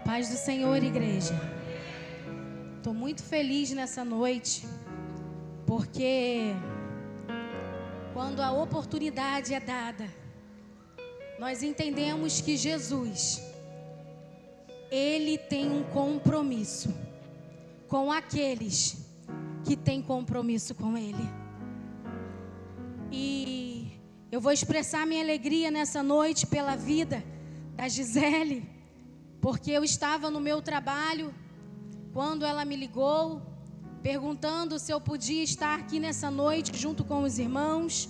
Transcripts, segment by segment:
Paz do Senhor, igreja. Estou muito feliz nessa noite, porque quando a oportunidade é dada, nós entendemos que Jesus, Ele tem um compromisso com aqueles que têm compromisso com Ele. E eu vou expressar minha alegria nessa noite pela vida da Gisele, porque eu estava no meu trabalho quando ela me ligou, perguntando se eu podia estar aqui nessa noite junto com os irmãos.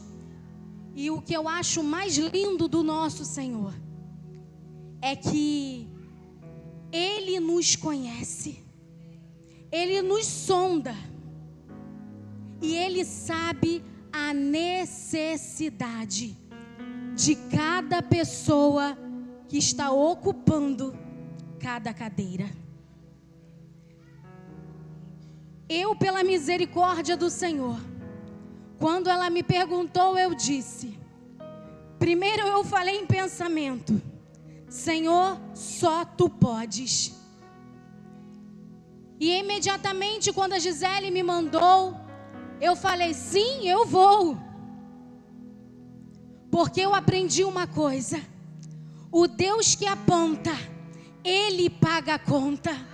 E o que eu acho mais lindo do nosso Senhor é que Ele nos conhece, Ele nos sonda e Ele sabe a necessidade de cada pessoa que está ocupando cada cadeira. Eu, pela misericórdia do Senhor, quando ela me perguntou, eu disse, primeiro eu falei em pensamento, Senhor, só Tu podes. E imediatamente quando a Gisele me mandou, eu falei, sim, eu vou. Porque eu aprendi uma coisa, o Deus que aponta, Ele paga a conta.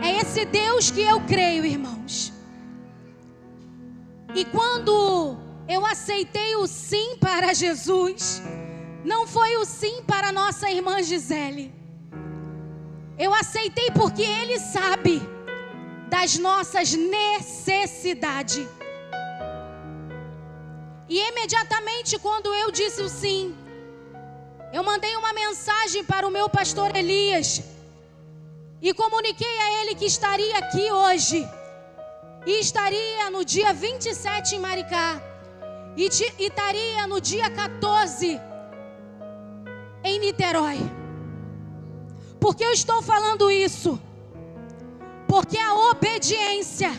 É esse Deus que eu creio, irmãos. E quando eu aceitei o sim para Jesus, não foi o sim para nossa irmã Gisele. Eu aceitei porque Ele sabe das nossas necessidades. E imediatamente quando eu disse o sim, eu mandei uma mensagem para o meu pastor Elias e comuniquei a ele que estaria aqui hoje e estaria no dia 27 em Maricá e estaria no dia 14 em Niterói. Por que eu estou falando isso? Porque a obediência,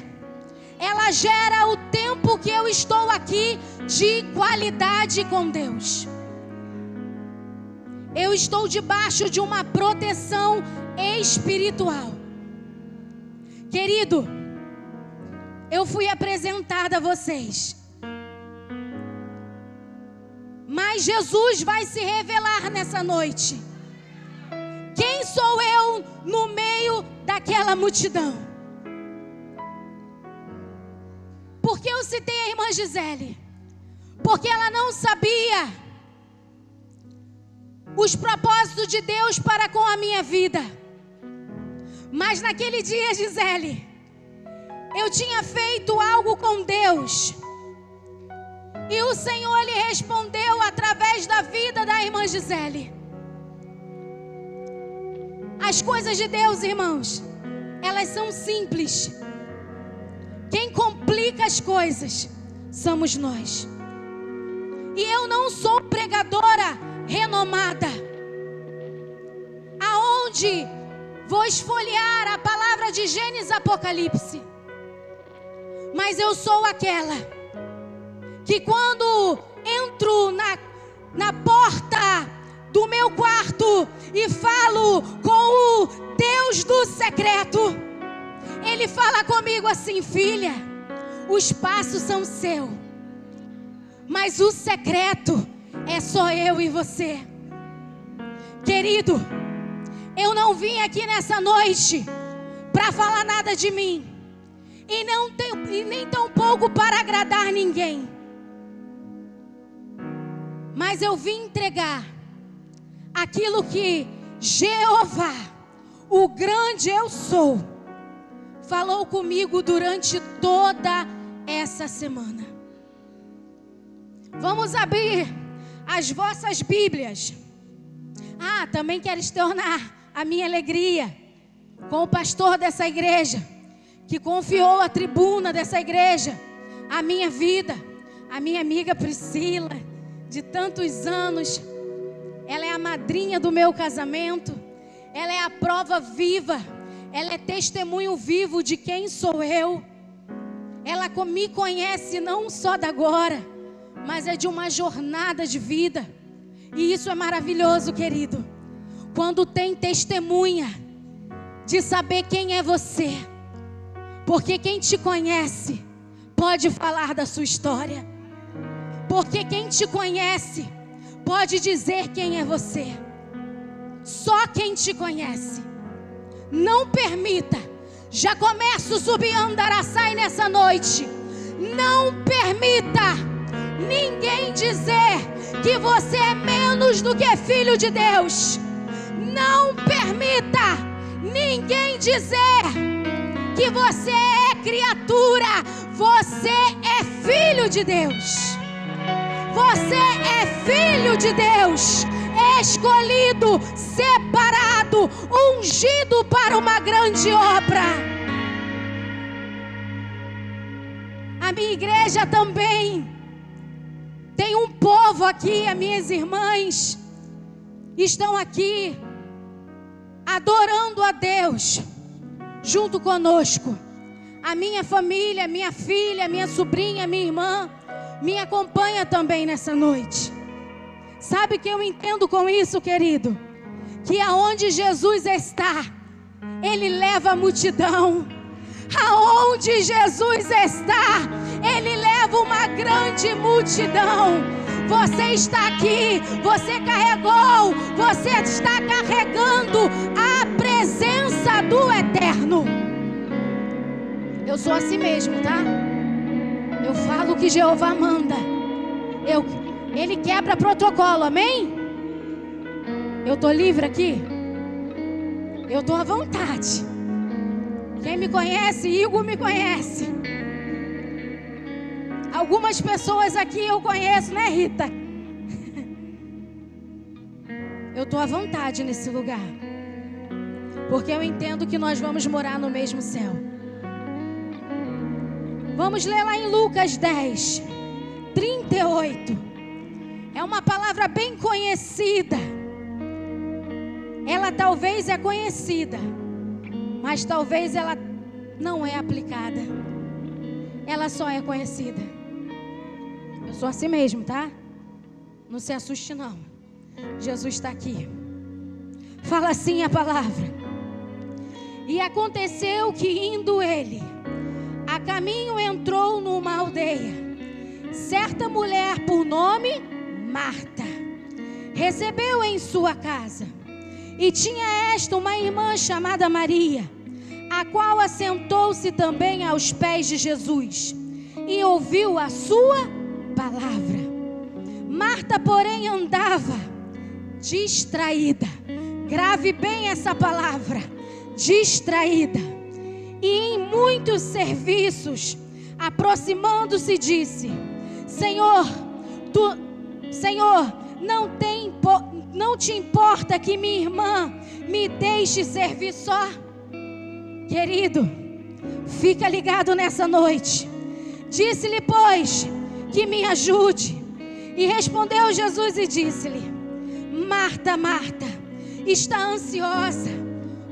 ela gera o tempo que eu estou aqui de qualidade com Deus. Eu estou debaixo de uma proteção espiritual. Querido, eu fui apresentada a vocês, mas Jesus vai se revelar nessa noite. Quem sou eu no meio daquela multidão? Por que eu citei a irmã Gisele? Porque ela não sabia os propósitos de Deus para com a minha vida. Mas naquele dia, Gisele, eu tinha feito algo com Deus. E o Senhor lhe respondeu através da vida da irmã Gisele. As coisas de Deus, irmãos, elas são simples. Quem complica as coisas somos nós. E eu não sou pregadora renomada, aonde vou esfolhear a palavra de Gênesis Apocalipse. Mas eu sou aquela que quando entro na porta do meu quarto e falo com o Deus do secreto, Ele fala comigo assim, filha, os passos são seus, mas o secreto é só eu e você. Querido, eu não vim aqui nessa noite para falar nada de mim, e nem tão pouco para agradar ninguém, mas eu vim entregar aquilo que Jeová, o grande eu sou, falou comigo durante toda essa semana. Vamos abrir as vossas Bíblias. Também quero externar a minha alegria com o pastor dessa igreja, que confiou a tribuna dessa igreja, a minha vida, a minha amiga Priscila, de tantos anos. Ela é a madrinha do meu casamento, ela é a prova viva, ela é testemunho vivo de quem sou eu. Ela me conhece não só da agora, mas é de uma jornada de vida. E isso é maravilhoso, querido. Quando tem testemunha de saber quem é você. Porque quem te conhece pode falar da sua história. Porque quem te conhece pode dizer quem é você. Só quem te conhece. Não permita. Já começa o Subiandaraçai nessa noite. Não permita ninguém dizer que você é menos do que filho de Deus. Não permita ninguém dizer que você é criatura. Você é filho de Deus. Você é filho de Deus, escolhido, separado, ungido para uma grande obra. A minha igreja também tem um povo aqui, as minhas irmãs estão aqui adorando a Deus junto conosco. A minha família, minha filha, minha sobrinha, minha irmã me acompanha também nessa noite. Sabe o que eu entendo com isso, querido? Que aonde Jesus está, Ele leva a multidão. Aonde Jesus está, Ele leva uma grande multidão. Você está aqui, você carregou, você está carregando a presença do Eterno. Eu sou assim mesmo, tá? Eu falo o que Jeová manda. Ele quebra protocolo, amém? Eu estou livre aqui? Eu estou à vontade. Quem me conhece, Igor me conhece. Algumas pessoas aqui eu conheço, né, Rita? Eu estou à vontade nesse lugar. Porque eu entendo que nós vamos morar no mesmo céu. Vamos ler lá em Lucas 10, 38. É uma palavra bem conhecida. Ela talvez é conhecida, mas talvez ela não é aplicada. Ela só é conhecida. Eu sou assim mesmo, tá? Não se assuste não. Jesus está aqui. Fala assim a palavra. E aconteceu que indo ele a caminho, entrou numa aldeia. Certa mulher por nome Marta recebeu em sua casa. E tinha esta uma irmã chamada Maria, a qual assentou-se também aos pés de Jesus e ouviu a sua palavra. Marta, porém, andava distraída. Grave bem essa palavra, distraída. E em muitos serviços, aproximando-se, disse: Senhor, não te importa que minha irmã me deixe servir só? Querido, fica ligado nessa noite. Disse-lhe, pois, que me ajude. E respondeu Jesus e disse-lhe: Marta, Marta, está ansiosa.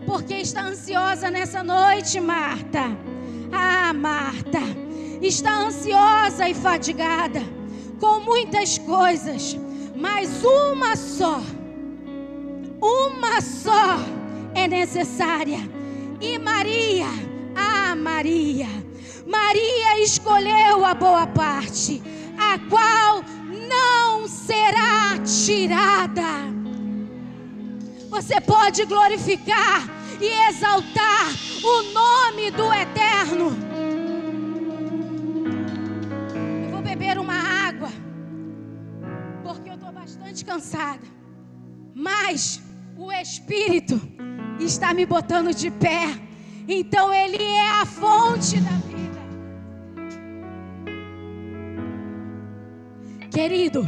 Por que está ansiosa nessa noite, Marta? Ah, Marta, está ansiosa e fadigada com muitas coisas, mas uma só é necessária. E Maria, Maria escolheu a boa parte, a qual não será tirada. Você pode glorificar e exaltar o nome do Eterno. Eu vou beber uma água, porque eu estou bastante cansada. Mas o Espírito está me botando de pé. Então Ele é a fonte da vida. Querido,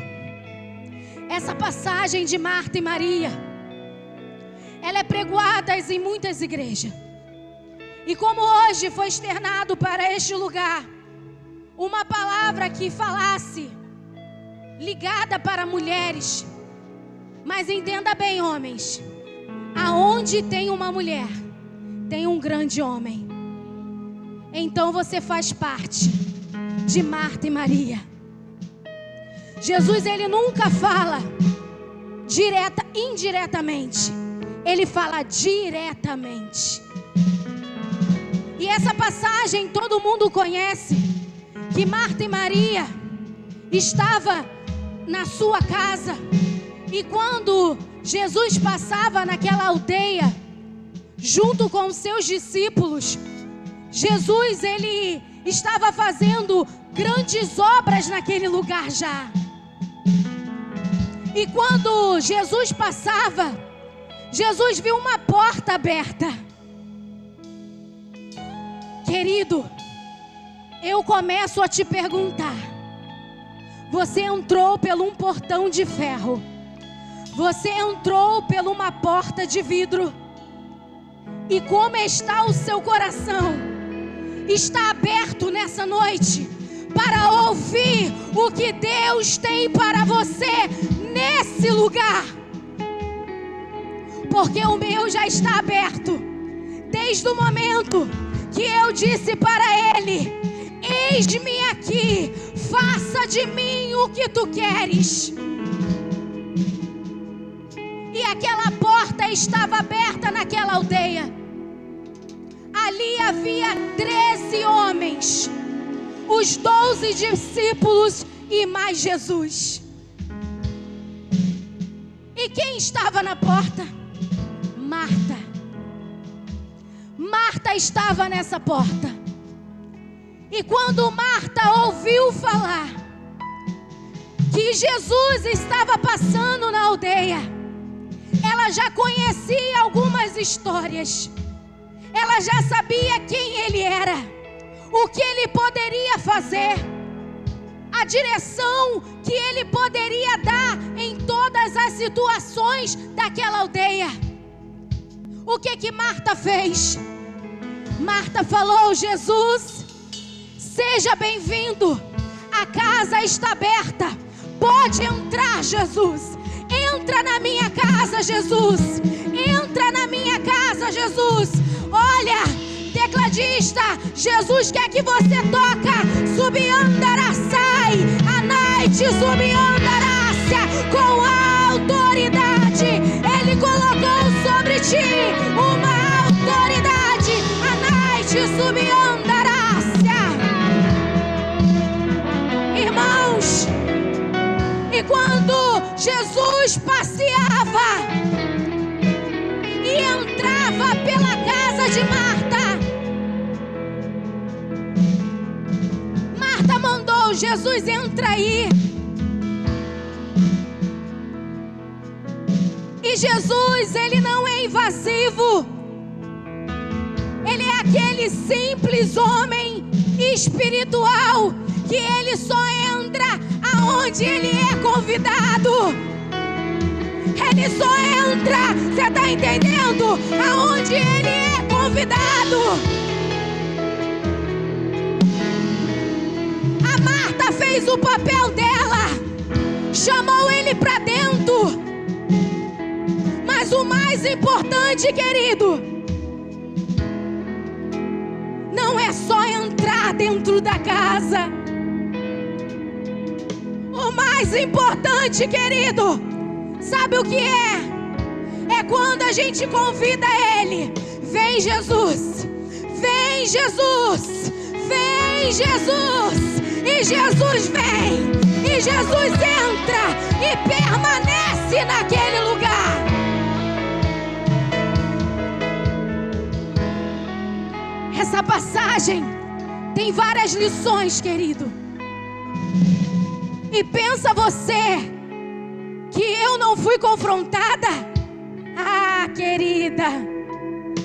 essa passagem de Marta e Maria, ela é pregoada em muitas igrejas. E como hoje foi externado para este lugar uma palavra que falasse ligada para mulheres. Mas entenda bem, homens, aonde tem uma mulher, tem um grande homem. Então você faz parte de Marta e Maria. Jesus, Ele nunca fala indiretamente. Ele fala diretamente. E essa passagem todo mundo conhece, que Marta e Maria estavam na sua casa, e quando Jesus passava naquela aldeia, junto com os seus discípulos, Jesus, ele estava fazendo grandes obras naquele lugar já. E quando Jesus passava, Jesus viu uma porta aberta. Querido, eu começo a te perguntar: você entrou por um portão de ferro? Você entrou por uma porta de vidro? E como está o seu coração? Está aberto nessa noite para ouvir o que Deus tem para você nesse lugar? Porque o meu já está aberto desde o momento que eu disse para Ele: eis-me aqui, faça de mim o que tu queres. E aquela porta estava aberta naquela aldeia. Ali havia 13 homens, os 12 discípulos e mais Jesus. E quem estava na porta? Marta. Marta estava nessa porta. E quando Marta ouviu falar que Jesus estava passando na aldeia, ela já conhecia algumas histórias. Ela já sabia quem ele era, o que ele poderia fazer, a direção que ele poderia dar em todas as situações daquela aldeia. O que Marta fez? Marta falou: Jesus, seja bem-vindo, a casa está aberta, pode entrar, Jesus. Entra na minha casa, Jesus. Entra na minha casa, Jesus. Olha, tecladista, Jesus quer que você toca Subiandaraçai, a night Subiandarácia, com a autoridade. Ele colocou sobre ti uma autoridade, a night Subiandarácia. Irmãos, e quando Jesus passeava e entrava pela casa de Marta, Marta mandou: Jesus, entra aí. E Jesus, ele não é invasivo. Ele é aquele simples homem espiritual que ele só entra aonde ele é convidado. Ele só entra, você está entendendo? Aonde ele é convidado. A Marta fez o papel dela, chamou ele para dentro. Mas o mais importante, querido, não é só entrar dentro da casa. O mais importante, querido, sabe o que é? É quando a gente convida ele: vem Jesus, vem Jesus, vem Jesus. E Jesus vem, e Jesus entra e permanece naquele lugar. Essa passagem tem várias lições, querido. E pensa você que eu não fui confrontada? Ah, querida,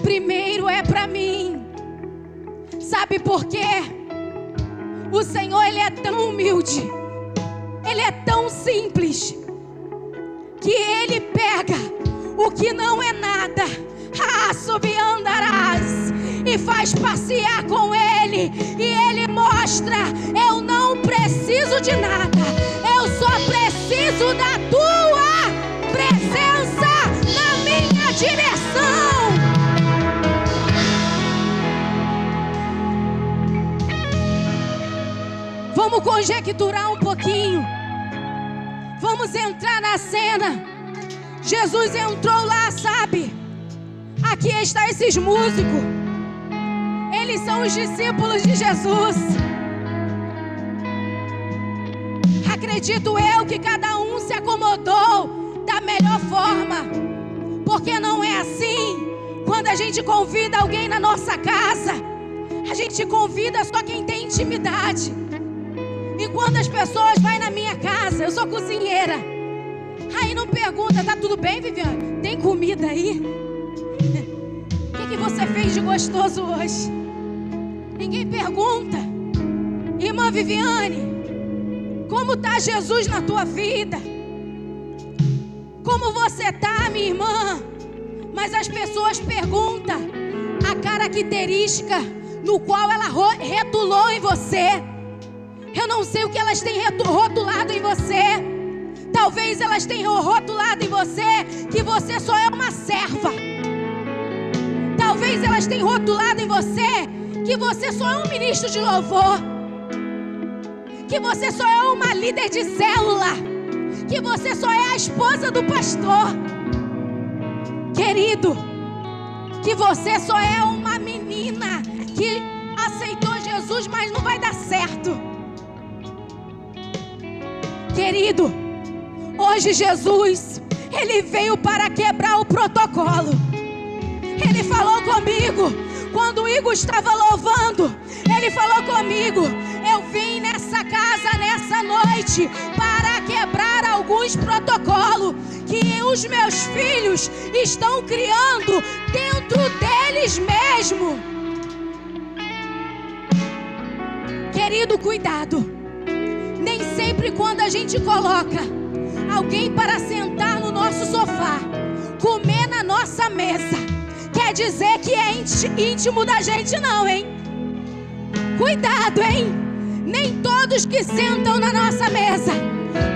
primeiro é para mim. Sabe por quê? O Senhor, ele é tão humilde, ele é tão simples, que ele pega o que não é nada, Subiandarás, e faz passear com ele. E ele mostra: eu não preciso de nada, eu só preciso da tua presença na minha direção. Vamos conjecturar um pouquinho. Vamos entrar na cena. Jesus entrou lá, sabe? Aqui estão esses músicos. Eles são os discípulos de Jesus. Acredito eu que cada um se acomodou da melhor forma. Porque não é assim. Quando a gente convida alguém na nossa casa, a gente convida só quem tem intimidade. E quando as pessoas vão na minha casa, eu sou cozinheira, aí não pergunta, tá tudo bem, Viviane? Tem comida aí? O que você fez de gostoso hoje? Ninguém pergunta. Irmã Viviane, como está Jesus na tua vida? Como você está, minha irmã? Mas as pessoas perguntam a característica no qual ela rotulou em você. Eu não sei o que elas têm rotulado em você. Talvez elas tenham rotulado em você que você só é uma serva. Talvez elas tenham rotulado em você que você só é um ministro de louvor, que você só é uma líder de célula, que você só é a esposa do pastor. Querido, que você só é uma menina que aceitou Jesus, mas não vai dar certo. Querido, hoje Jesus, Ele veio para quebrar o protocolo. Ele falou comigo, quando o Igor estava louvando, Ele falou comigo, eu vim nessa casa, nessa noite, para quebrar alguns protocolos que os meus filhos estão criando dentro deles mesmo. Querido, cuidado. Nem sempre quando a gente coloca alguém para sentar no nosso sofá, comer na nossa mesa, quer dizer que é íntimo da gente não, hein? Cuidado, hein? Nem todos que sentam na nossa mesa,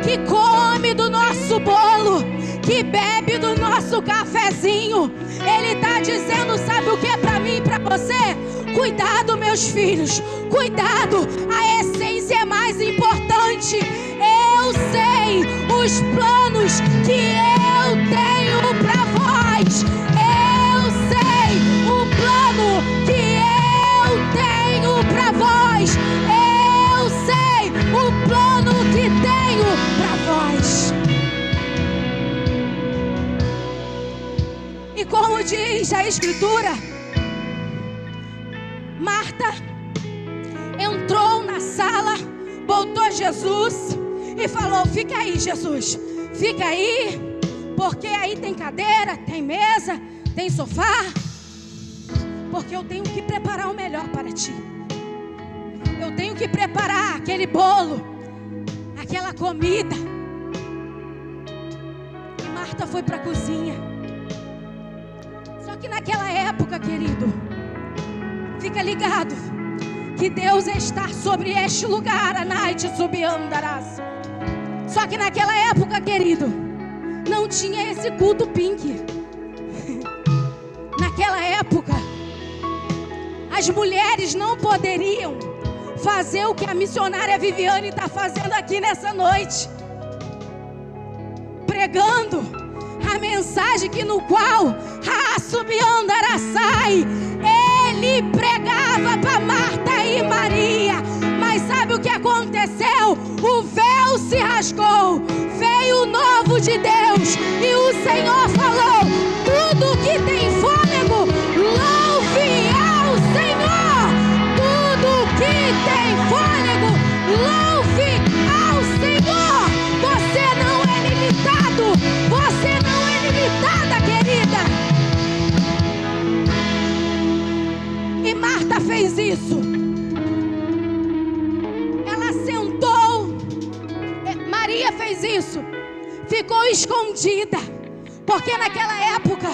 que come do nosso bolo, que bebe do nosso cafezinho, Ele está dizendo, sabe o que é para mim e para você? Cuidado, meus filhos, cuidado, a essência é mais importante. Eu sei os planos que eu tenho para vós. Eu sei o plano que eu tenho para vós. Eu sei o plano que tenho para vós. E como diz a Escritura, Marta entrou na sala, botou Jesus e falou, fica aí, Jesus, fica aí, porque aí tem cadeira, tem mesa, tem sofá, porque eu tenho que preparar o melhor para ti. Eu tenho que preparar aquele bolo, aquela comida. E Marta foi para a cozinha. Só que naquela época, querido, fica ligado, que Deus está sobre este lugar, a noite subiandarás. Só que naquela época, querido, não tinha esse culto pink. Naquela época, as mulheres não poderiam fazer o que a missionária Viviane está fazendo aqui nessa noite, pregando a mensagem que no qual a subiandaraçai, ele pregava para Marta e Maria. Mas sabe o que aconteceu? O véu se rasgou, veio o novo de Deus, e o Senhor falou, tudo que tem fôlego, louve ao Senhor. Tudo que tem fôlego, louve ao Senhor. Você não é limitado, você não é limitada, querida. E Marta fez isso. Ela sentou. Maria fez isso. Ficou escondida. Porque naquela época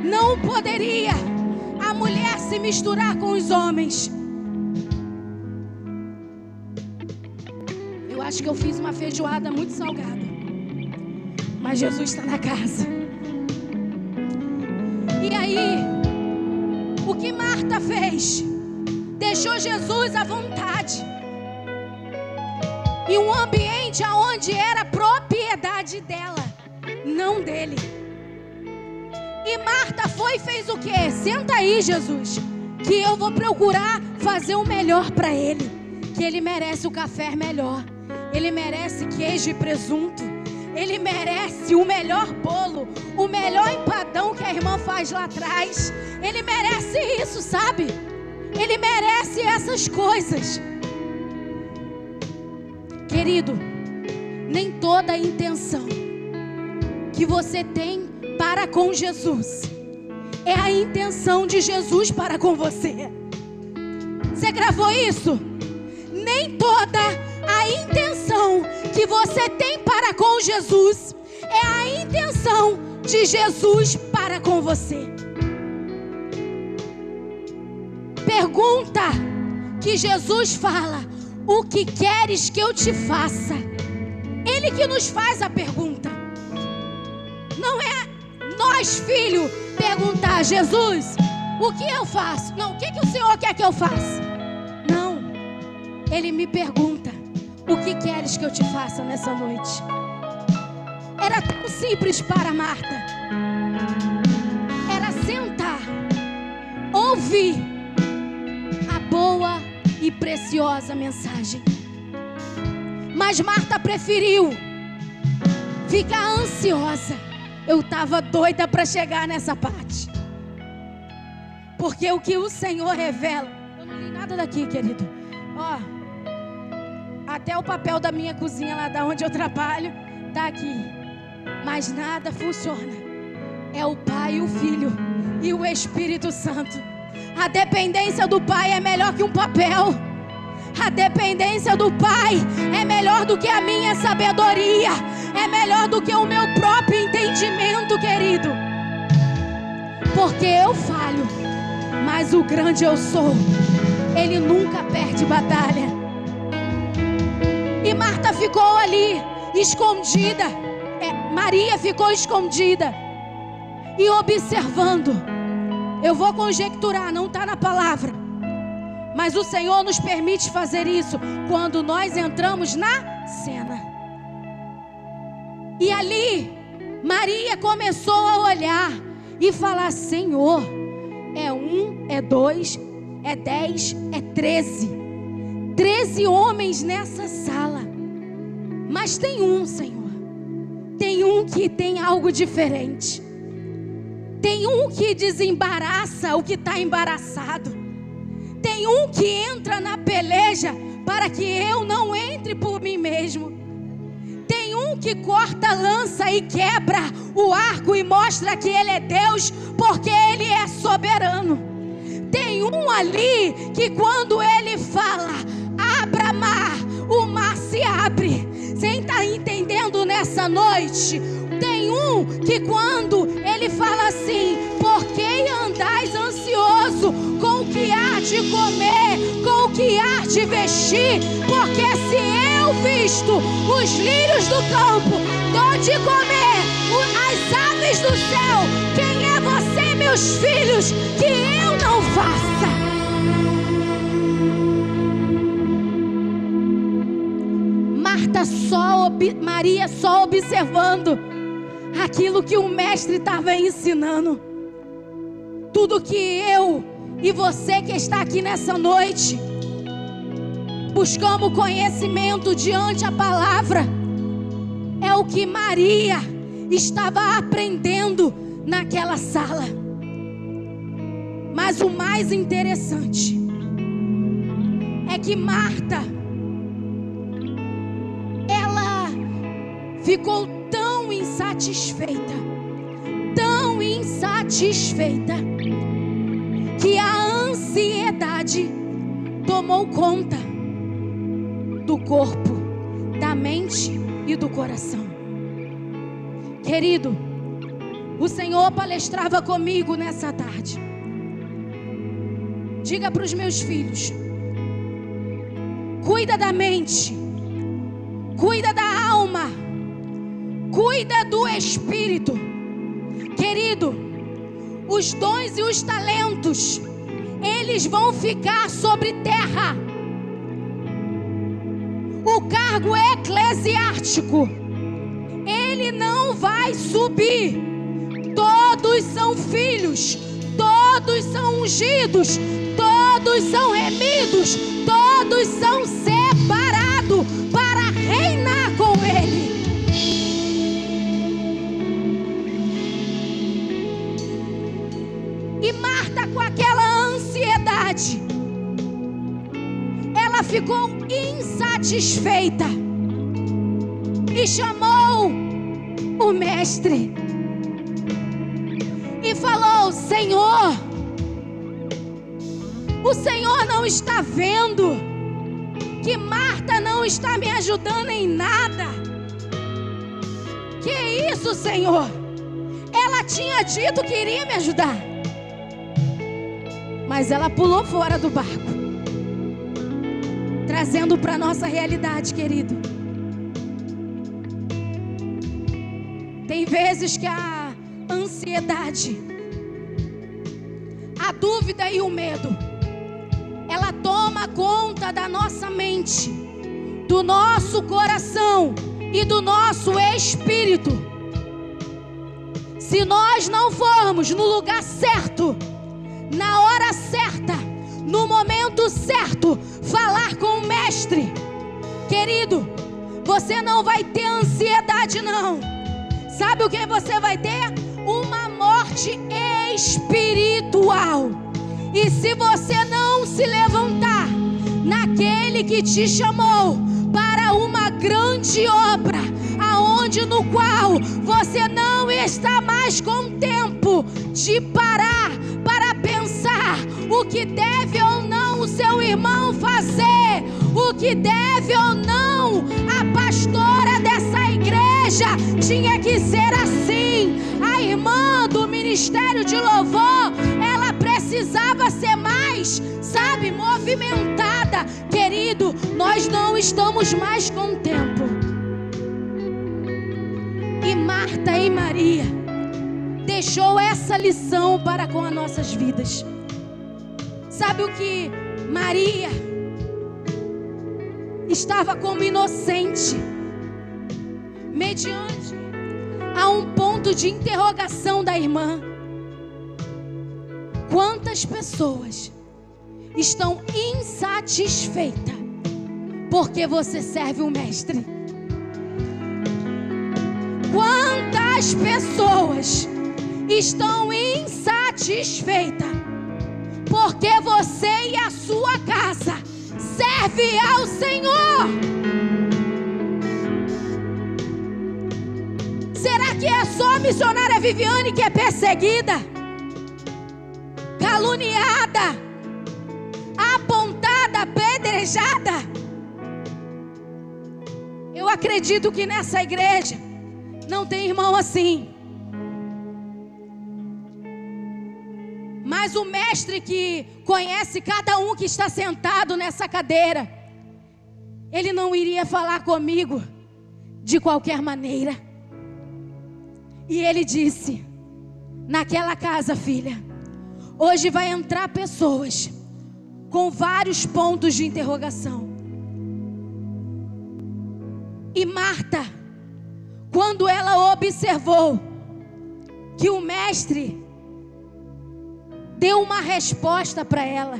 não poderia a mulher se misturar com os homens. Eu acho que eu fiz uma feijoada muito salgada. Mas Jesus está na casa. E aí, o que Marta fez? Deixou Jesus à vontade. E um ambiente onde era propriedade dela não dele. E Marta foi e fez o quê? Senta aí, Jesus, que eu vou procurar fazer o melhor para ele. Que ele merece o café melhor. Ele merece queijo e presunto. Ele merece o melhor bolo, o melhor empadão que a irmã faz lá atrás. Ele merece isso, sabe? Ele merece essas coisas. Querido, nem toda a intenção que você tem para com Jesus é a intenção de Jesus para com você. Você gravou isso? Nem toda a intenção que você tem para com Jesus é a intenção de Jesus para com você. Pergunta que Jesus fala: o que queres que eu te faça? Ele que nos faz a pergunta. Não é nós, filho, perguntar: Jesus, o que eu faço? Não, o que o Senhor quer que eu faça? Não. Ele me pergunta: o que queres que eu te faça nessa noite? Era tão simples para Marta. Era sentar, ouvir a boa e preciosa mensagem. Mas Marta preferiu ficar ansiosa. Eu estava doida para chegar nessa parte. Porque o que o Senhor revela... Eu não li nada daqui, querido. Ó, até o papel da minha cozinha lá da onde eu trabalho está aqui. Mas nada funciona. É o Pai, o Filho e o Espírito Santo. A dependência do Pai é melhor que um papel. A dependência do Pai é melhor do que a minha sabedoria. É melhor do que o meu próprio entendimento, querido. Porque eu falho, mas o grande eu sou, ele nunca perde batalha. E Marta ficou ali, escondida. Maria ficou escondida e observando. Eu vou conjecturar, não está na palavra, mas o Senhor nos permite fazer isso quando nós entramos na cena. E ali, Maria começou a olhar e falar: Senhor, é 1, é 2, é 10, é 13. 13 homens nessa sala. Mas tem um, Senhor. Tem um que tem algo diferente. Tem um que desembaraça o que está embaraçado. Tem um que entra na peleja para que eu não entre por mim mesmo. Tem um que corta a lança e quebra o arco e mostra que ele é Deus, porque ele é soberano. Tem um ali que quando ele fala: abra mar, o mar se abre. Você está entendendo nessa noite? Tem um que quando ele fala assim: por que andais ansioso com o que há de comer, com o que há de vestir? Porque se eu visto os lírios do campo, dou de comer as aves do céu, quem é você, meus filhos, que eu não faça? Maria só observando aquilo que o mestre estava ensinando. Tudo que eu e você que está aqui nessa noite buscamos conhecimento diante da palavra, é o que Maria estava aprendendo naquela sala. Mas o mais interessante é que Marta, ela ficou tão insatisfeita, que a ansiedade tomou conta do corpo, da mente e do coração. Querido, o Senhor palestrava comigo nessa tarde. Diga para os meus filhos: cuida da mente, cuida da alma, cuida do espírito. Querido, os dons e os talentos, eles vão ficar sobre terra. O cargo eclesiástico, ele não vai subir. Todos são filhos, todos são ungidos, todos são remidos, todos são separados para reinar com Ele. E Marta, com aquela ansiedade, ela ficou insatisfeita e chamou o mestre e falou: Senhor, o Senhor não está vendo que Marta não está me ajudando em nada? Que isso, Senhor? Ela tinha dito que iria me ajudar, mas ela pulou fora do barco, trazendo para a nossa realidade, querido. Tem vezes que a ansiedade, a dúvida e o medo, ela toma conta da nossa mente, do nosso coração e do nosso espírito. Se nós não formos no lugar certo, na hora certa, no momento certo, falar com o mestre, querido, você não vai ter ansiedade não. Sabe o que você vai ter? Uma morte espiritual. E se você não se levantar naquele que te chamou para uma grande obra, aonde no qual você não está mais com tempo de parar para pensar o que deve ou não o seu irmão fazer, o que deve ou não a pastora dessa igreja tinha que ser assim, a irmã do ministério de louvor, ela precisava ser mais, sabe, movimentada. Querido, nós não estamos mais com tempo. E Marta e Maria deixou essa lição para com as nossas vidas. Sabe o que Maria estava como inocente, mediante a um ponto de interrogação da irmã. Quantas pessoas estão insatisfeitas porque você serve o mestre? Quantas pessoas estão insatisfeitas porque você e a sua casa serve ao Senhor? Será que é só a missionária Viviane que é perseguida, caluniada, apontada, apedrejada? Eu acredito que nessa igreja não tem irmão assim. Mas o mestre que conhece cada um que está sentado nessa cadeira, ele não iria falar comigo de qualquer maneira. E ele disse: naquela casa, filha, hoje vai entrar pessoas com vários pontos de interrogação. E Marta, quando ela observou que o mestre deu uma resposta para ela,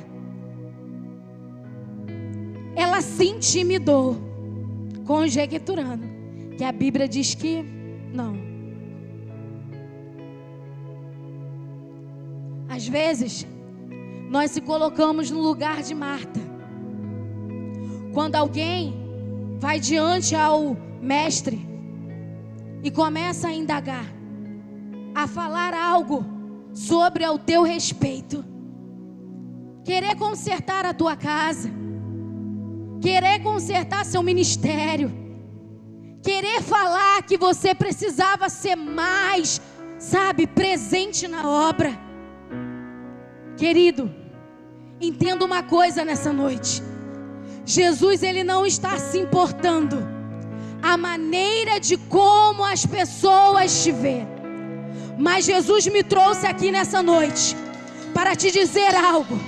ela se intimidou, conjecturando que a Bíblia diz que não. Às vezes, nós se colocamos no lugar de Marta. Quando alguém vai diante ao mestre e começa a indagar, a falar algo sobre ao teu respeito, querer consertar a tua casa, querer consertar seu ministério, querer falar que você precisava ser mais, sabe, presente na obra. Querido, entenda uma coisa nessa noite: Jesus, ele não está se importando a maneira de como as pessoas te vê. Mas Jesus me trouxe aqui nessa noite para te dizer algo.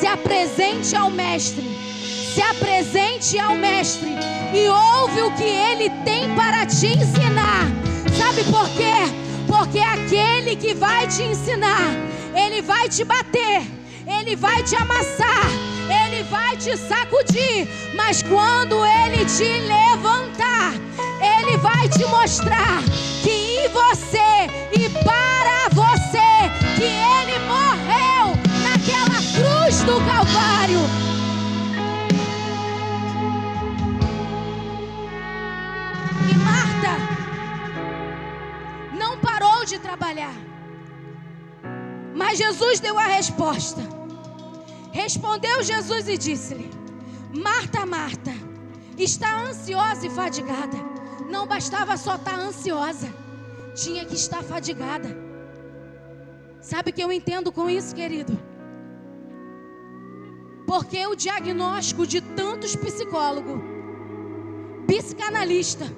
Se apresente ao mestre, se apresente ao mestre e ouve o que ele tem para te ensinar. Sabe por quê? Porque aquele que vai te ensinar, ele vai te bater, ele vai te amassar, ele vai te sacudir, mas quando ele te levantar, ele vai te mostrar que em você e para você, que ele morreu naquela cruz do Calvário. E Marta não parou de trabalhar, mas Jesus deu a resposta. Respondeu Jesus e disse-lhe: Marta, Marta, está ansiosa e fadigada. Não bastava só estar ansiosa, tinha que estar fadigada. Sabe o que eu entendo com isso, querido? Porque o diagnóstico de tantos psicólogos, psicanalistas,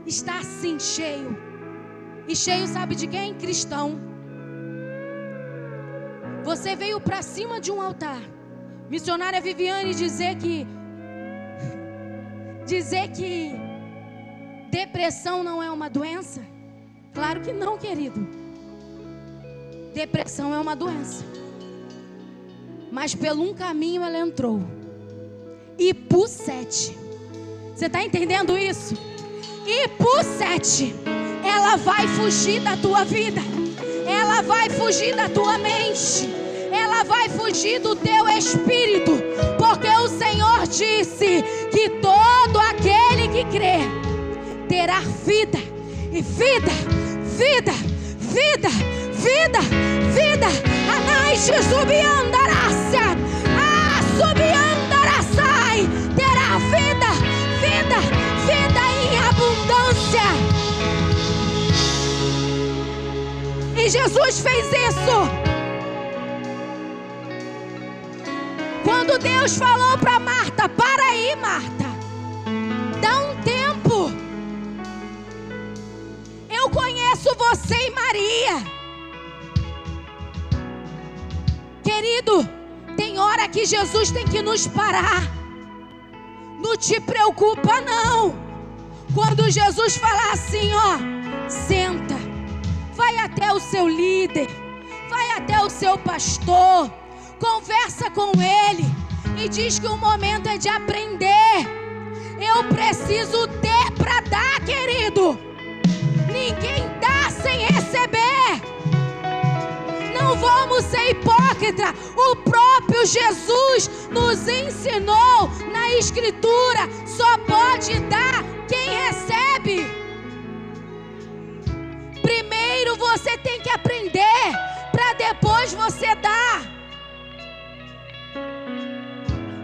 está assim cheio. E cheio sabe de quem? Cristão. Você veio para cima de um altar, missionária Viviane, dizer que depressão não é uma doença? Claro que não, querido. Depressão é uma doença, mas pelo um caminho ela entrou, e por 7, você está entendendo isso? E por 7, ela vai fugir da tua vida, ela vai fugir da tua mente, ela vai fugir do teu espírito, porque o Senhor disse que todo aquele que crê terá vida, e vida, vida, vida, vida, vida. Anais subiandarácia, subiandaraçai, terá vida, vida, vida em abundância. E Jesus fez isso. Quando Deus falou para Marta: para aí, Marta, dá um tempo. Eu conheço você e Maria. Querido, tem hora que Jesus tem que nos parar. Não te preocupa não. Quando Jesus falar assim, ó, senta, vai até o seu líder, vai até o seu pastor, conversa com ele e diz que o momento é de aprender. Eu preciso ter para dar, querido. Ninguém dá sem receber. Não vamos ser hipócritas. O próprio Jesus nos ensinou na Escritura: só pode dar quem recebe. Primeiro você tem que aprender, para depois você dar.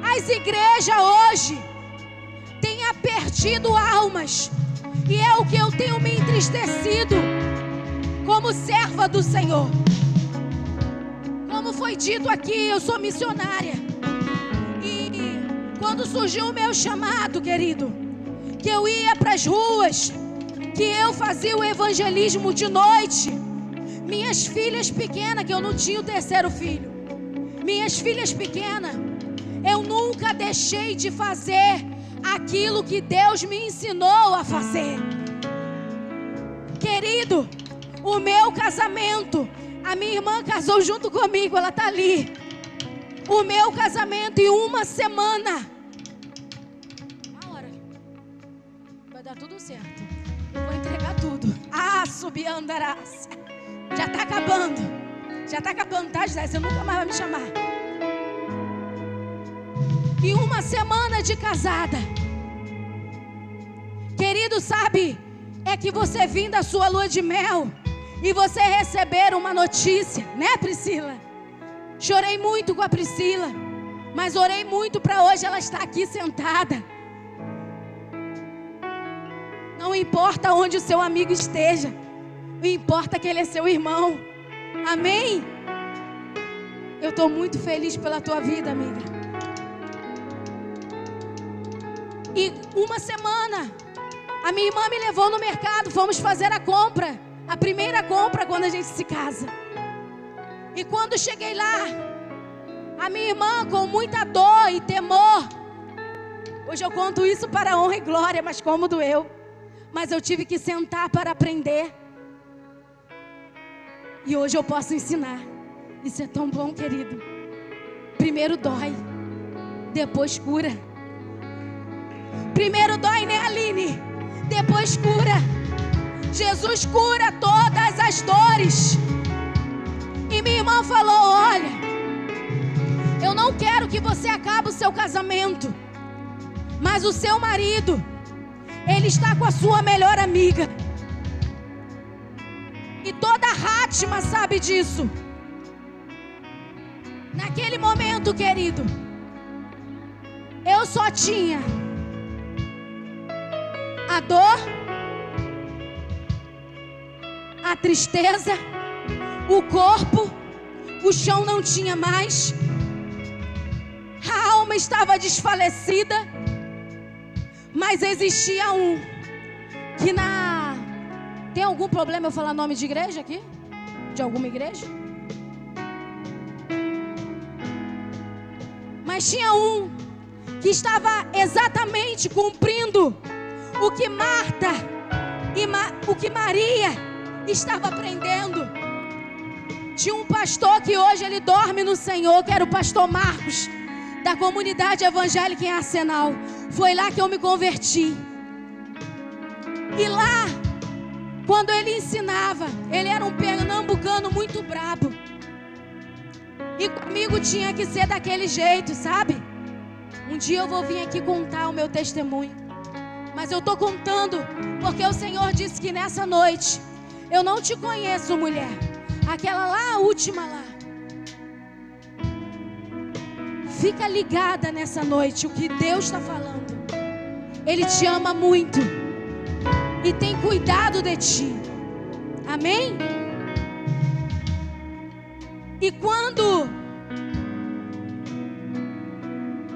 As igrejas hoje têm perdido almas, e é o que eu tenho me entristecido como serva do Senhor. Como foi dito aqui, eu sou missionária, e quando surgiu o meu chamado, querido, que eu ia para as ruas, que eu fazia o evangelismo de noite, minhas filhas pequenas, que eu não tinha o terceiro filho, minhas filhas pequenas, eu nunca deixei de fazer aquilo que Deus me ensinou a fazer. Querido, o meu casamento, a minha irmã casou junto comigo, ela está ali. O meu casamento, em uma semana, a hora, vai dar tudo certo. Eu vou entregar tudo. Subiandarás. Já está acabando. Já está acabando, tá, José? Você nunca mais vai me chamar. E uma semana de casada, querido, sabe, é que você vindo da sua lua de mel e você receber uma notícia, né, Priscila? Chorei muito com a Priscila, mas orei muito para hoje ela estar aqui sentada. Não importa onde o seu amigo esteja, importa que ele é seu irmão. Amém? Eu estou muito feliz pela tua vida, amiga. E uma semana, a minha irmã me levou no mercado, fomos fazer a compra, a primeira compra quando a gente se casa. E quando cheguei lá, a minha irmã, com muita dor e temor, hoje eu conto isso para a honra e glória, mas como doeu. mas eu tive que sentar para aprender. E hoje eu posso ensinar. Isso é tão bom, querido. Primeiro dói, depois cura. Primeiro dói, né, Aline? Depois cura. Jesus cura todas as dores. E minha irmã falou: olha, eu não quero que você acabe o seu casamento, mas o seu marido, ele está com a sua melhor amiga. E toda Fátima sabe disso. Naquele momento, querido, eu só tinha a dor, a tristeza, o corpo, o chão não tinha mais, a alma estava desfalecida, mas existia um que Tem algum problema eu falar nome de igreja aqui? De alguma igreja? Mas tinha um que estava exatamente cumprindo o que Marta o que Maria estava aprendendo. Tinha um pastor que hoje ele dorme no Senhor, que era o pastor Marcos, da comunidade evangélica em Arsenal. Foi lá que eu me converti. E lá, quando ele ensinava, ele era um pernambucano muito brabo. E comigo tinha que ser daquele jeito, sabe? Um dia eu vou vir aqui contar o meu testemunho. Mas eu estou contando porque o Senhor disse que nessa noite: eu não te conheço, mulher. Aquela lá, a última lá. Fica ligada nessa noite o que Deus está falando. Ele te ama muito e tem cuidado de ti. Amém? E quando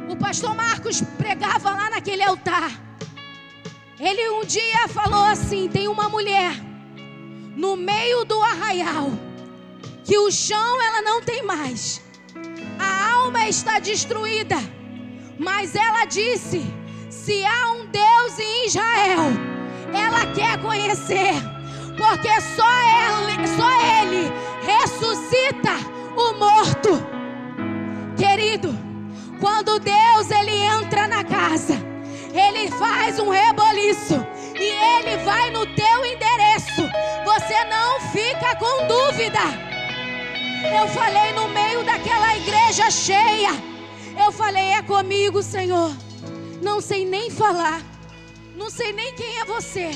o pastor Marcos pregava lá naquele altar, ele um dia falou assim: tem uma mulher no meio do arraial, que o chão ela não tem mais, a alma está destruída, mas ela disse: se há um Deus em Israel, ela quer conhecer, porque só Ele ressuscita o morto. Querido, quando Deus ele entra na casa, Ele faz um reboliço e Ele vai no teu endereço. Você não fica com dúvida. Eu falei no meio daquela igreja cheia, eu falei: é comigo, Senhor. Não sei nem falar, não sei nem quem é você,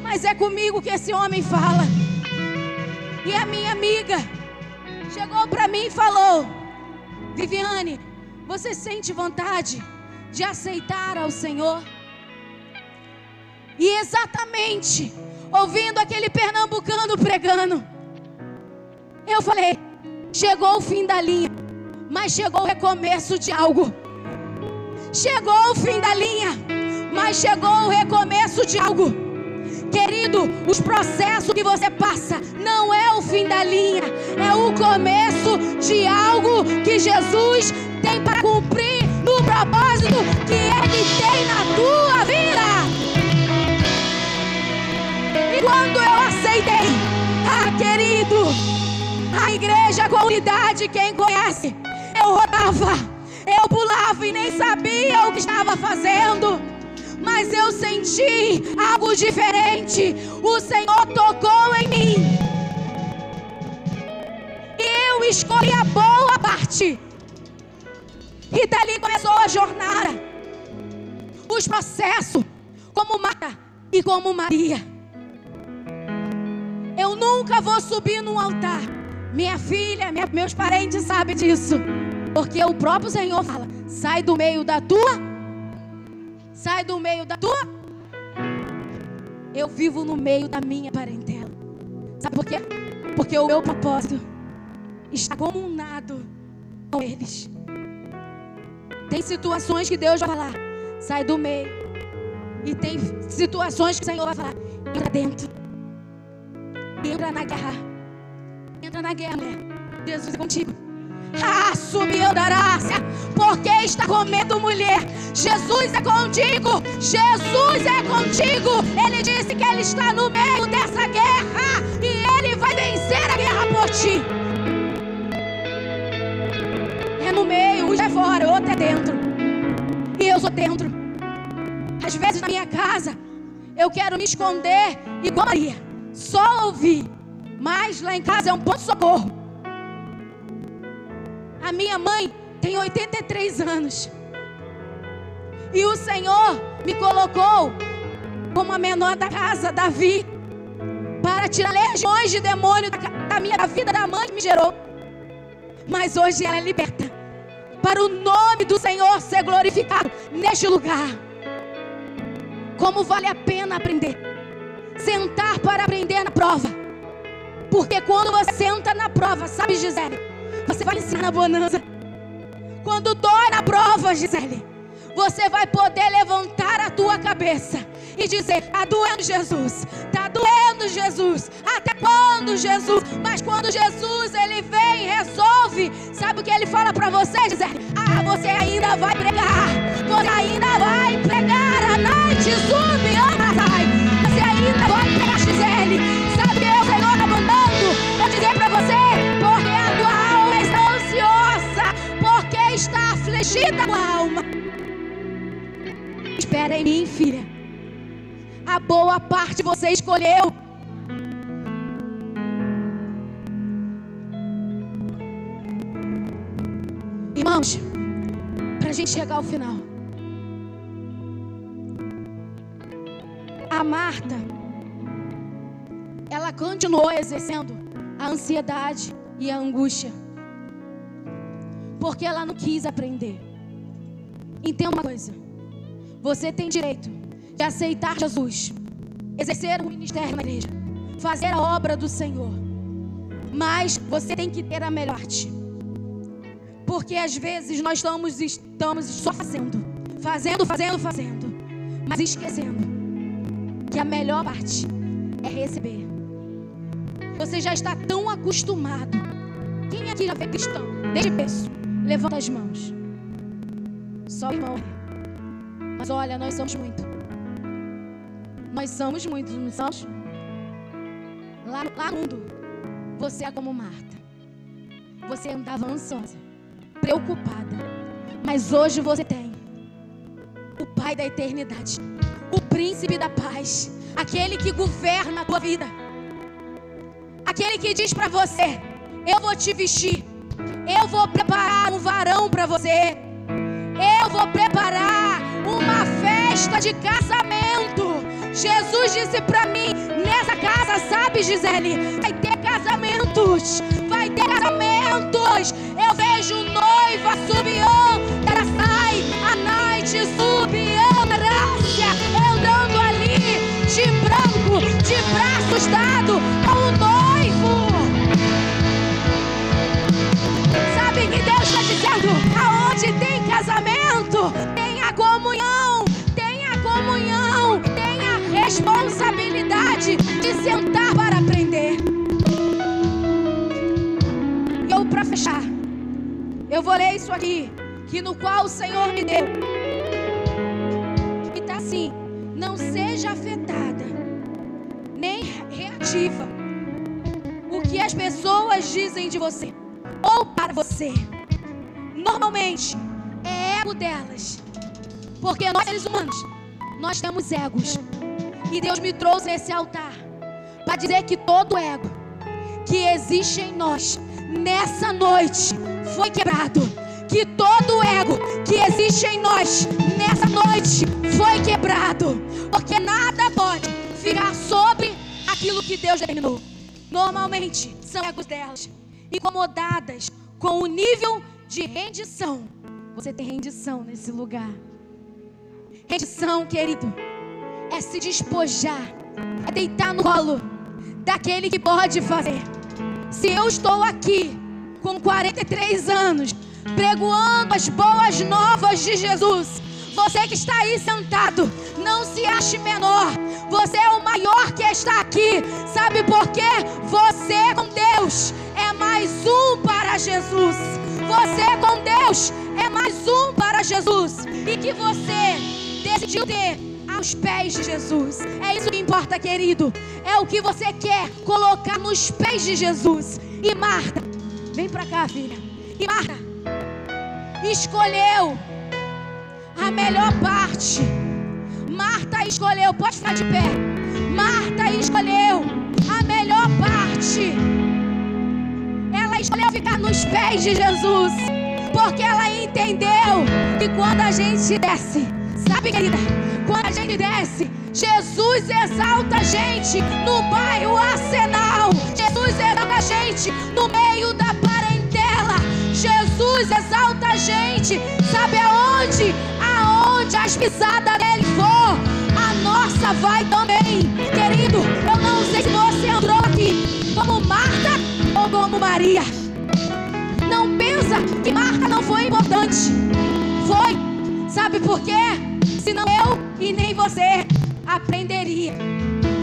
mas é comigo que esse homem fala. E a minha amiga chegou para mim e falou: Viviane, você sente vontade de aceitar ao Senhor? E exatamente, ouvindo aquele pernambucano pregando, eu falei: chegou o fim da linha, mas chegou o recomeço de algo. Chegou o fim da linha, mas chegou o recomeço de algo. Querido, os processos que você passa não é o fim da linha, é o começo de algo que Jesus tem para cumprir no propósito que Ele tem na tua vida. E quando eu aceitei, querido, a igreja, a comunidade, quem conhece, eu rodava, eu pulava e nem sabia o que estava fazendo, mas eu senti algo diferente. O Senhor tocou em mim e eu escolhi a boa parte. E dali começou a jornada, os processos, como Marta e como Maria. Eu nunca vou subir num altar. Minha filha, meus parentes sabem disso, porque o próprio Senhor fala: sai do meio da tua. Eu vivo no meio da minha parentela. Sabe por quê? Porque o meu propósito está comunado com eles. Tem situações que Deus vai falar: sai do meio. E tem situações que o Senhor vai falar: entra dentro. Entra na guerra. Entra na guerra, mulher. Jesus é contigo. Porque está com medo, mulher. Jesus é contigo. Jesus é contigo. Ele disse que Ele está no meio dessa guerra e Ele vai vencer a guerra por ti. É no meio, um é fora, o outro é dentro. E eu sou dentro. Às vezes na minha casa eu quero me esconder igual Maria, só ouvir. Mas lá em casa é um ponto de socorro. A minha mãe tem 83 anos. E o Senhor me colocou como a menor da casa, Davi, para tirar legiões de demônio da vida da mãe que me gerou. Mas hoje ela é liberta, para o nome do Senhor ser glorificado neste lugar. Como vale a pena aprender. Sentar para aprender na prova. Porque quando você senta na prova, sabe, Gisele, você vai ensinar na bonança. Quando dói na prova, Gisele, você vai poder levantar a tua cabeça e dizer: está doendo, Jesus, está doendo, Jesus. Até quando, Jesus? Mas quando Jesus, Ele vem e resolve, sabe o que Ele fala para você, Gisele? Você ainda vai pregar. Você ainda vai pregar a noite, zumbi, amarai. Você ainda vai pregar, Gisele. Sabe o que o Senhor está mandando eu dizer para você? Porque a tua alma está ansiosa, porque está afligida com a alma. Espera em mim, filha. A boa parte você escolheu. Irmãos, para a gente chegar ao final, a Marta, ela continuou exercendo a ansiedade e a angústia, porque ela não quis aprender. Entenda uma coisa: você tem direito de aceitar Jesus, exercer o ministério na igreja, fazer a obra do Senhor, mas você tem que ter a melhor parte. Porque às vezes nós estamos só fazendo, mas esquecendo que a melhor parte é receber. Você já está tão acostumado. Quem aqui já foi cristão desde berço? Levanta as mãos. Só o irmão. Mas olha, nós somos muito. Nós somos muitos, não somos? Lá no mundo, você é como Marta. Você andava ansiosa, preocupada. Mas hoje você tem o Pai da eternidade, o Príncipe da paz, aquele que governa a tua vida, aquele que diz para você: eu vou te vestir, eu vou preparar um varão para você, eu vou preparar uma festa de casamento. Jesus disse para mim: nessa casa, sabe, Gisele, vai ter casamentos, vai ter casamentos. Eu vejo noiva subião, darasai, a noite subião, graça, andando ali de branco, de braços dados com o noivo. Sabe que Deus está dizendo: aonde tem casamento, tem a comunhão, tem a responsabilidade de sentar para aprender. E para fechar, eu vou ler isso aqui, que no qual o Senhor me deu. E está assim: não seja afetada, nem reativa o que as pessoas dizem de você ou para você. Normalmente é ego delas, porque nós seres humanos, nós temos egos. E Deus me trouxe nesse altar para dizer que todo ego que existe em nós nessa noite foi quebrado. Que todo ego que existe em nós nessa noite foi quebrado. Porque nada pode ficar sobre aquilo que Deus determinou. Normalmente são egos delas, incomodadas com o nível de rendição. Você tem rendição nesse lugar. Rendição, querido, é se despojar, é deitar no colo daquele que pode fazer. Se eu estou aqui com 43 anos, pregoando as boas novas de Jesus, você que está aí sentado, não se ache menor. Você é o maior que está aqui. Sabe por quê? Você com Deus é mais um para Jesus. Você com Deus é mais um para Jesus. E que você decidiu ter aos pés de Jesus. É isso que importa, querido. É o que você quer colocar nos pés de Jesus. E Marta, vem pra cá, filha. E Marta escolheu a melhor parte. Marta escolheu, pode ficar de pé. Marta escolheu a melhor parte. Ela escolheu ficar nos pés de Jesus, porque ela entendeu que quando a gente desce, sabe, querida, quando a gente desce, Jesus exalta a gente no bairro Arsenal. Jesus exalta a gente no meio da parentela. Jesus exalta a gente, sabe aonde? Aonde as pisadas dele for, a nossa vai também. Querido, eu não sei se você entrou aqui como Marta ou como Maria. Não pensa que Marta não foi importante. Foi. Sabe por quê? Senão eu e nem você aprenderia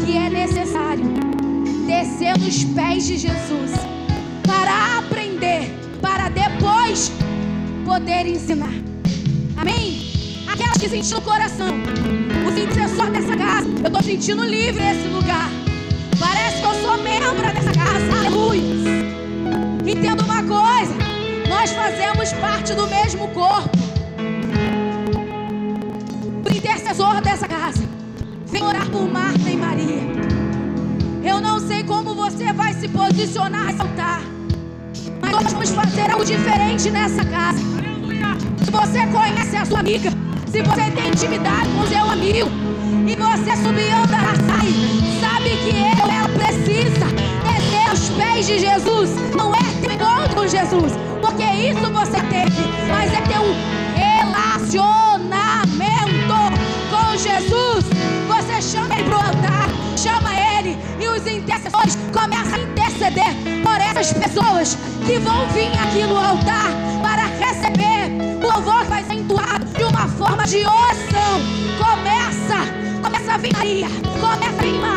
que é necessário descer nos pés de Jesus para aprender, para depois poder ensinar. Amém? Aquelas que sentiu no coração, os intercessores dessa casa, eu estou sentindo livre nesse lugar. Parece que eu sou membro dessa casa. Aleluia. Entenda uma coisa: nós fazemos parte do mesmo corpo. O intercessor dessa casa vem orar por Marta e Maria. Eu não sei como você vai se posicionar nesse altar, mas nós vamos fazer algo diferente nessa casa. Se você conhece a sua amiga, se você tem intimidade com o seu amigo, e você subir andar, sabe que ele ou ela precisa descer aos pés de Jesus. Não é ter um encontro com Jesus, porque isso você teve, mas é ter um relacionamento com Jesus. Você chama ele para o altar, chama ele, e os intercessores começam a interceder por essas pessoas que vão vir aqui no altar para receber o louvor que vai ser entoado de uma forma de oração. Começa a vir Maria, começa a vir Maria.